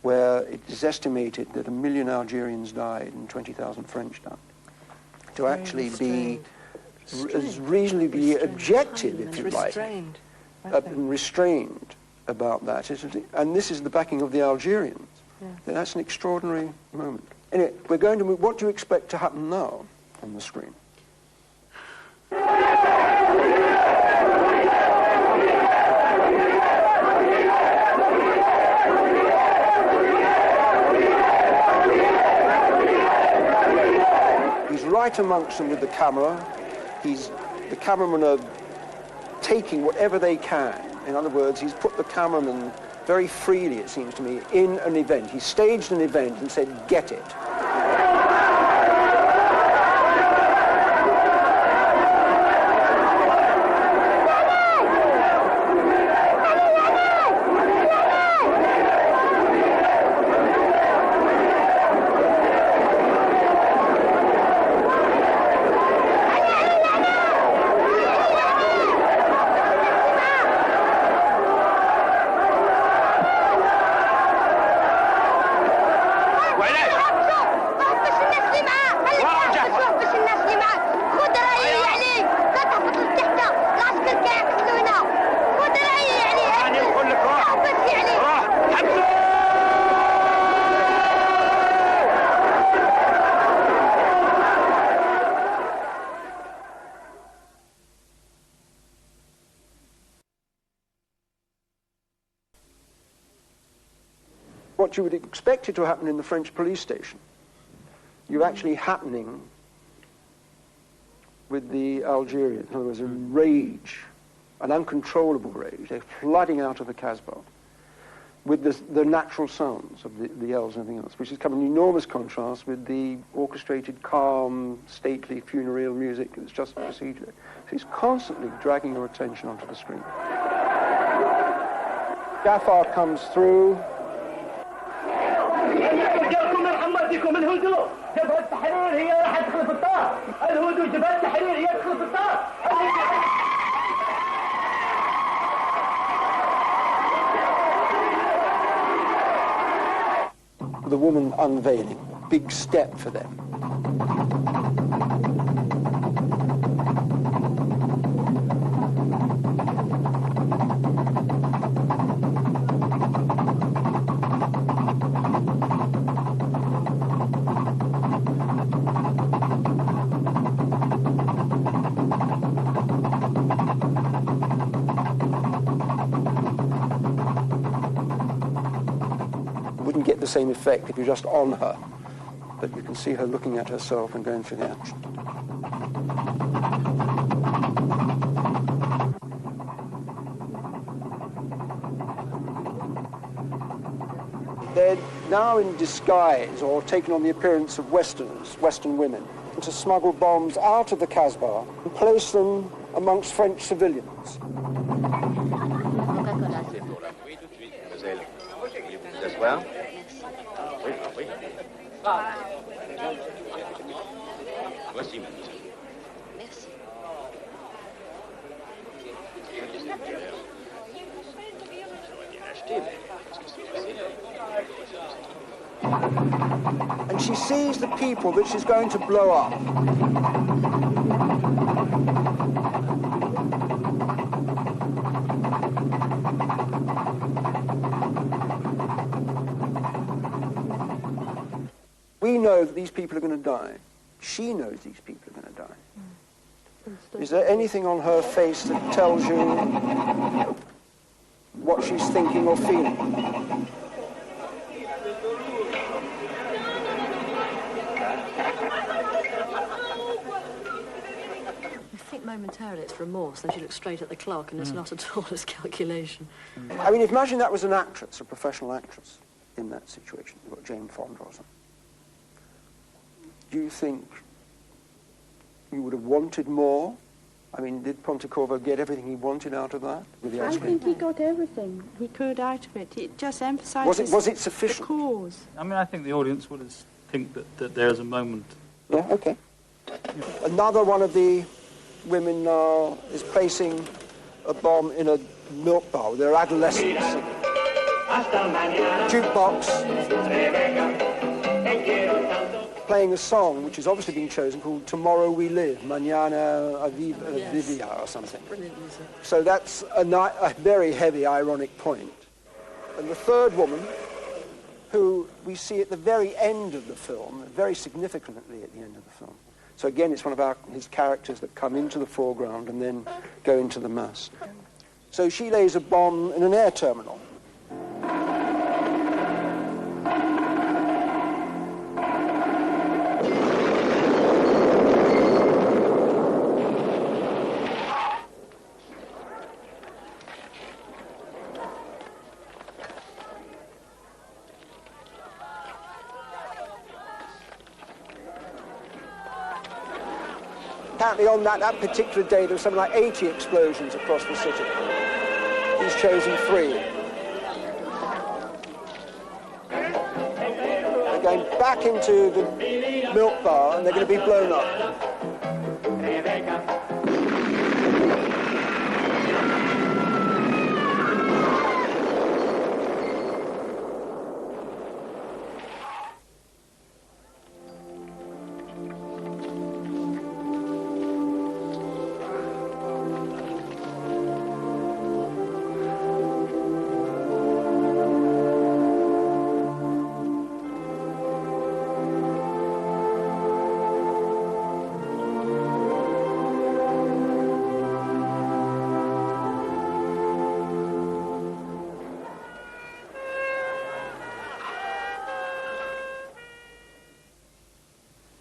where it is estimated that 1 million Algerians died and 20,000 French died, to actually be reasonably objective, if you like, and restrained about that. And this is the backing of the Algerians. That's an extraordinary moment. Anyway, we're going to move. What do you expect to happen now on the screen? He's right amongst them with the camera. The cameramen are taking whatever they can. In other words, he's put the cameraman very freely, it seems to me, in an event. He staged an event and said, get it. What you would expect it to happen in the French police station, you're actually happening with the Algerians. In other words, a rage, an uncontrollable rage. They're flooding out of the Casbah with the natural sounds of the yells and everything else, which has come in enormous contrast with the orchestrated, calm, stately, funereal music that's just preceded it. So he's constantly dragging your attention onto the screen. Jafar comes through. جبهة الهدوء جبهة التحرير هي راح تدخل في الطار الهدوء جبهة التحرير هي تدخل في الطار The woman unveiling. big step for them. Wouldn't get the same effect if you're just on her, but you can see her looking at herself and going through the action. They're now in disguise or taken on the appearance of Westerners, Western women, to smuggle bombs out of the Casbah and place them amongst French civilians. Well? Voici, mademoiselle. Merci. J'aurais bien acheté, mais est-ce que c'est facile? And she sees the people that she's going to blow up. We know that these people are going to die. She knows these people are going to die. Is there anything on her face that tells you what she's thinking or feeling? I think momentarily it's remorse, then she looks straight at the clock and it's not at all as calculation. I mean, imagine that was an actress, a professional actress in that situation. You've got Jane Fonda or something. Do you think you would have wanted more? I mean, did Pontecorvo get everything he wanted out of that? I think he got everything he could out of it. It just emphasizes was it sufficient? The cause. I mean, I think the audience would think that there is a moment. Yeah, okay. Another one of the women now is placing a bomb in a milk bar with their adolescents. Jukebox. Playing a song which has obviously been chosen called Tomorrow We Live, Mañana Vivia or something. So that's a very heavy ironic point. And the third woman, who we see at the very end of the film, very significantly at the end of the film. So again, it's one of his characters that come into the foreground and then go into the mass. So she lays a bomb in an air terminal. Apparently on that particular day there were something like 80 explosions across the city. He's chosen 3. They're going back into the milk bar and they're going to be blown up.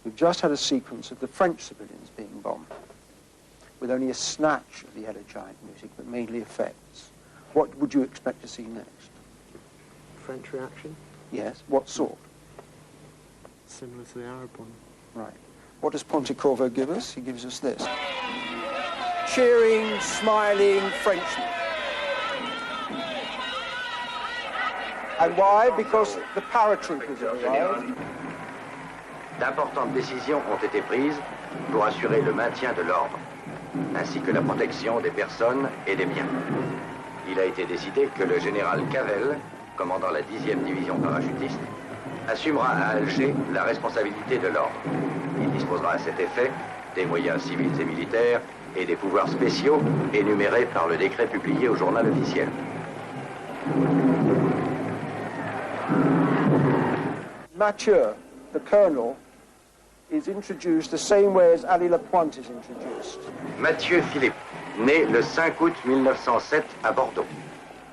We've just had a sequence of the French civilians being bombed, with only a snatch of the elegiac music, but mainly effects. What would you expect to see next? French reaction? Yes. What sort? Similar to the Arab one. Right. What does Pontecorvo give us? He gives us this. Cheering, smiling Frenchmen. And why? Because the paratroopers have arrived. D'importantes décisions ont été prises pour assurer le maintien de l'ordre, ainsi que la protection des personnes et des biens. Il a été décidé que le général Cavell, commandant la 10e division parachutiste, assumera à Alger la responsabilité de l'ordre. Il disposera à cet effet des moyens civils et militaires et des pouvoirs spéciaux énumérés par le décret publié au journal officiel. Mathieu, the colonel, is introduced the same way as Ali Lapointe is introduced. Mathieu Philippe, né le 5 août 1907 à Bordeaux.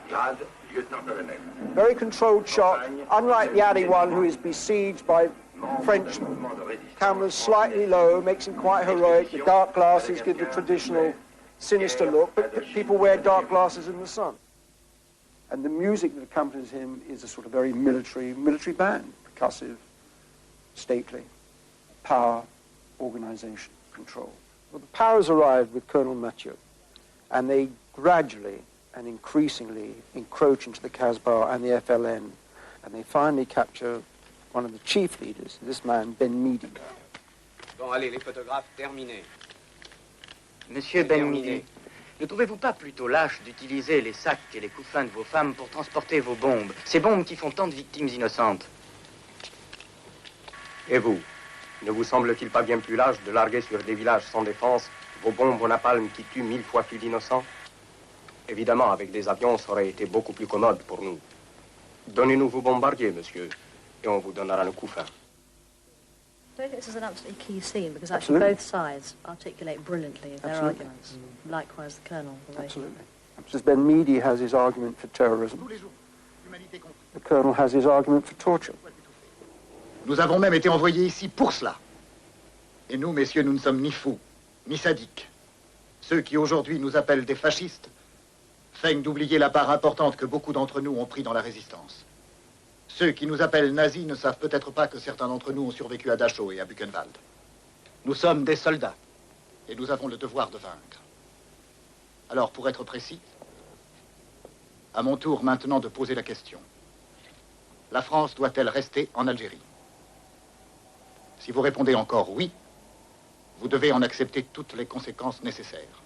Grade lieutenant-colonel. Very controlled shot, unlike the Ali one who is besieged by Frenchmen. Camera's slightly low, makes him quite heroic. The dark glasses give the traditional sinister look, but people wear dark glasses in the sun. And the music that accompanies him is a sort of very military band, percussive, stately, power, organization, control. Well, the powers arrived with Colonel Mathieu, and they gradually and increasingly encroach into the Casbah and the FLN, and they finally capture one of the chief leaders, this man, Ben Midi. Bon, allez, les photographes, terminés. Monsieur Ben Midi, ne trouvez-vous pas plutôt lâche d'utiliser les sacs et les couffins de vos femmes pour transporter vos bombes, ces bombes qui font tant de victimes innocentes? Et vous, ne vous semble-t-il pas bien plus lâche de larguer sur des villages sans défense vos bombes au napalm qui tuent 1000 fois plus d'innocents? Évidemment, avec des avions, ça aurait été beaucoup plus commode pour nous. Donnez-nous vos bombardiers, monsieur, et on vous donnera le couffin. I think this is an absolutely key scene because actually Absolutely. both sides articulate brilliantly their Absolutely. arguments. Likewise, the Colonel. The way Absolutely. Because Ben Midi has his argument for terrorism. The Colonel has his argument for torture. Nous avons même été envoyés ici pour cela. Et nous, messieurs, nous ne sommes ni fous, ni sadiques. Ceux qui aujourd'hui nous appellent des fascistes feignent d'oublier la part importante que beaucoup d'entre nous ont pris dans la résistance. Ceux qui nous appellent nazis ne savent peut-être pas que certains d'entre nous ont survécu à Dachau et à Buchenwald. Nous sommes des soldats, et nous avons le devoir de vaincre. Alors, pour être précis, à mon tour maintenant de poser la question. La France doit-elle rester en Algérie? Si vous répondez encore oui, vous devez en accepter toutes les conséquences nécessaires.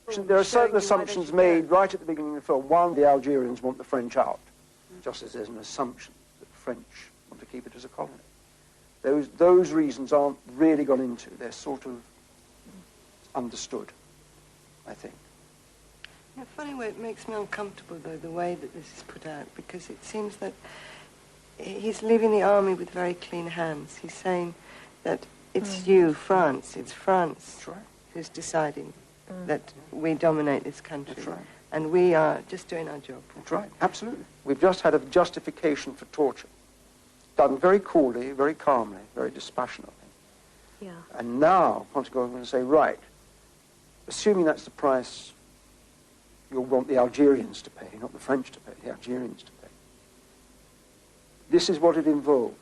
There are certain assumptions made right at the beginning of the film. One, the Algerians want the French out, just as there's an assumption that the French want to keep it as a colony. Those reasons aren't really gone into. They're sort of understood, I think. In a funny way, it makes me uncomfortable, though, the way that this is put out, because it seems that he's leaving the army with very clean hands. He's saying that it's you, France, it's France who's deciding that we dominate this country. That's right. And we are just doing our job. That's right, absolutely. We've just had a justification for torture, done very coolly, very calmly, very dispassionately. Yeah. And now Pontecorvo is going to say, right, assuming that's the price you'll want the Algerians to pay, not the French to pay, the Algerians to pay. This is what it involves.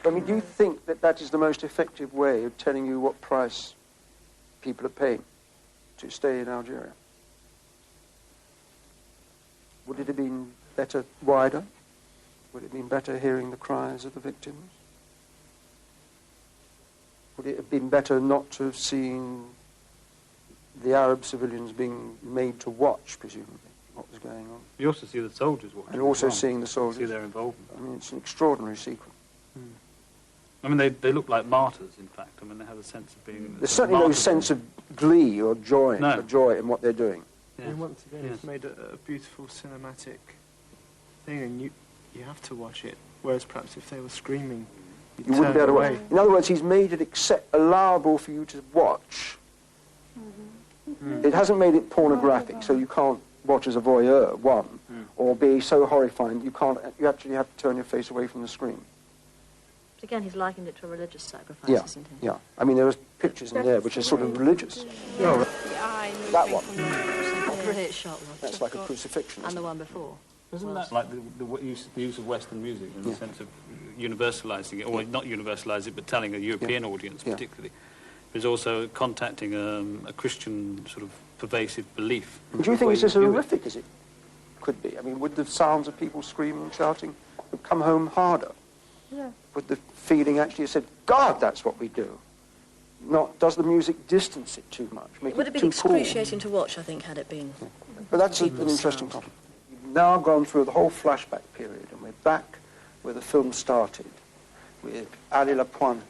I mean, do you think that that is the most effective way of telling you what price people are paying to stay in Algeria? Would it have been better wider? Would it have been better hearing the cries of the victims? Would it have been better not to have seen the Arab civilians being made to watch, presumably, what was going on? You also see the soldiers watching. And also as well. seeing the soldiers. You see their involvement. I mean, it's an extraordinary sequence. I mean, they look like martyrs, in fact. I mean, they have a sense of being... There's certainly no sense of glee or joy, in what they're doing. Yeah. And once again, it's made a beautiful cinematic thing, and you have to watch it. Whereas perhaps if they were screaming, You wouldn't be able to watch. In other words, he's made it allowable for you to watch. It hasn't made it pornographic, so you can't watch as a voyeur, or be so horrifying you actually have to turn your face away from the screen. But again, he's likened it to a religious sacrifice, Yeah, isn't he? yeah. I mean, there are pictures in there which are sort of religious. No, that one. Brilliant shot, Rob. That's like a crucifixion. And the one before. Isn't that like the use of Western music in the sense of universalising it, or not universalising it, but telling a European audience particularly? There's also contacting a Christian sort of pervasive belief. Do you think it's as horrific as it could be? I mean, would the sounds of people screaming and shouting come home harder? Yeah. Would the feeling actually have said, God, that's what we do? Not, does the music distance it too much? Would it be excruciating to watch, I think, had it been? Yeah. But that's an interesting topic. We've now gone through the whole flashback period, and we're back where the film started, with Ali Lapointe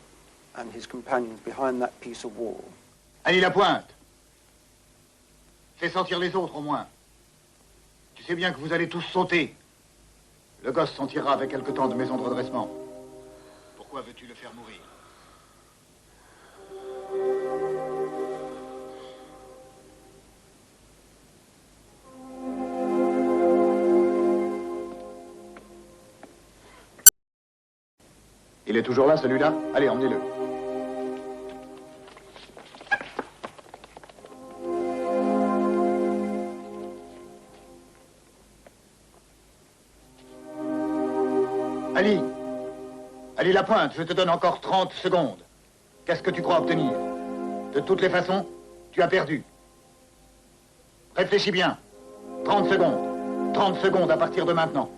and his companions behind that piece of wall. Ali Lapointe, fais sortir les autres au moins. Tu sais bien que vous allez tous sauter. Le gosse s'en tirera avec quelque temps de maison de redressement. Pourquoi veux-tu le faire mourir? Il est toujours là, celui-là? Allez, emmenez-le. Ali Lapointe, je te donne encore 30 secondes. Qu'est-ce que tu crois obtenir? De toutes les façons, tu as perdu. Réfléchis bien. 30 secondes. 30 secondes à partir de maintenant.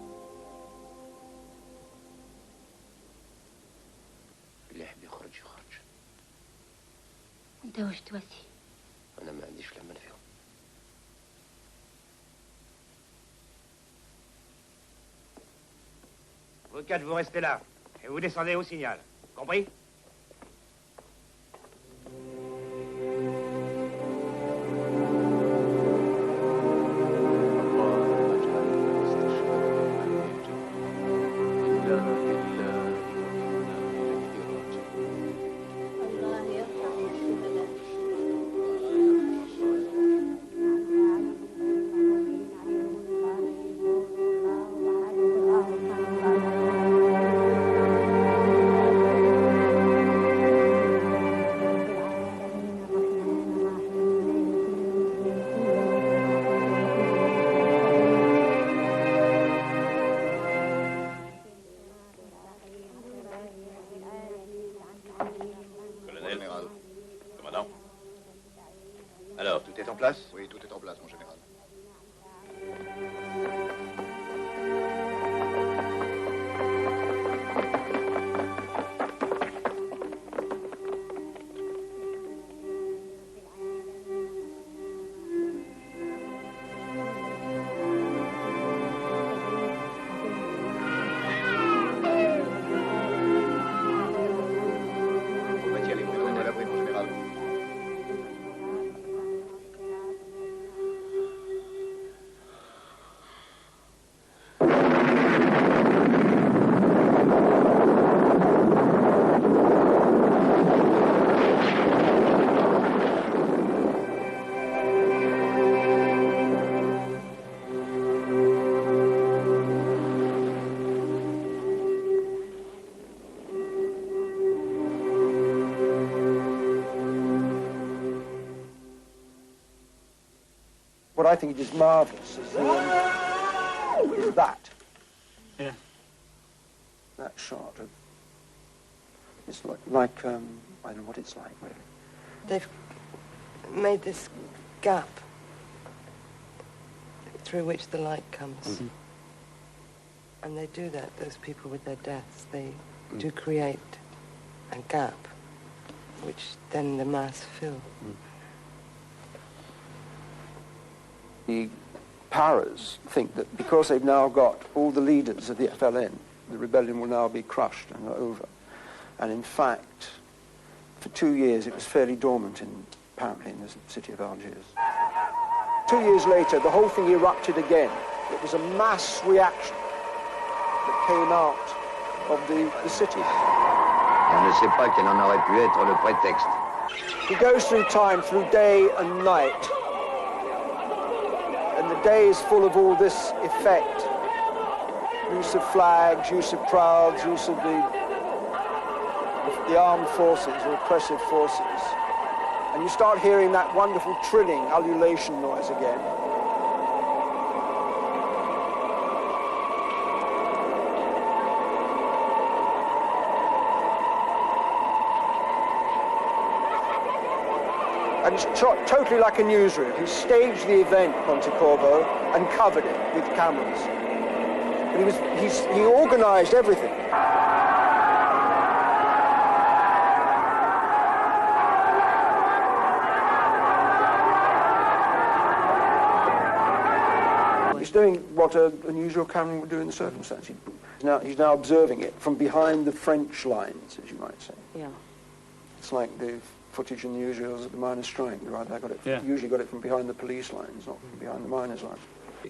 انت وش توسي؟ أنا ما عنديش الأمل فيهم. Vous quatre, vous restez là. Et vous descendez au signal. Compris? Oui, tout est en place, mon général. What I think is marvellous is that. Yeah. That shot. It's like I don't know what it's like, really. They've made this gap through which the light comes. Mm-hmm. And they do that, those people with their deaths. They do create a gap which then the mass fill. The powers think that because they've now got all the leaders of the FLN, the rebellion will now be crushed and over. And in fact, for 2 years it was fairly dormant apparently in the city of Algiers. 2 years later, the whole thing erupted again. It was a mass reaction that came out of the city. On ne sait pas quel en aurait pu être le prétexte. He goes through time, through day and night. And the day is full of all this effect. Use of flags, use of crowds, use of the armed forces, or oppressive forces. And you start hearing that wonderful trilling, ululation noise again. And it's totally like a newsroom. He staged the event, Pontecorvo, and covered it with cameras. But he organized everything. He's doing what a unusual cameraman would do in the circumstance. He's now observing it from behind the French lines, as you might say. Yeah. It's like the footage in the newsreels at the miners' strike, right? They usually got it from behind the police lines, not from behind the miners' lines.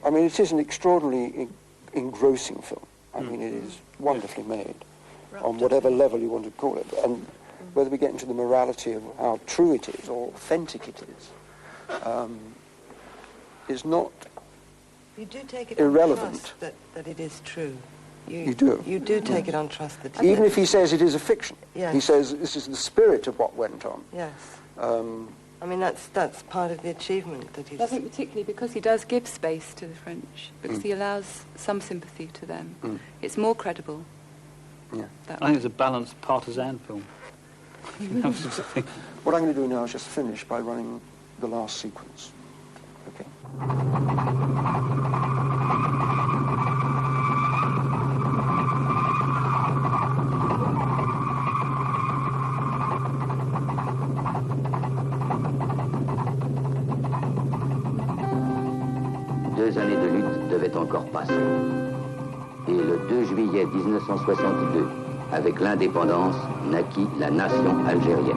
I mean, it is an extraordinarily engrossing film. I mean, it is wonderfully made on whatever level you want to call it. And whether we get into the morality of how true it is or authentic it is not You do take it irrelevant. on trust that it is true. You do. You do take it on trust that even if he says it is a fiction. Yes. He says this is the spirit of what went on. Yes. I mean, that's part of the achievement that he's... I think particularly because he does give space to the French, because he allows some sympathy to them. It's more credible. Yeah. I think it's a balanced partisan film. What I'm going to do now is just finish by running the last sequence. Okay. Deux années de lutte devaient encore passer. Et le 2 juillet 1962, avec l'indépendance, naquit la nation algérienne.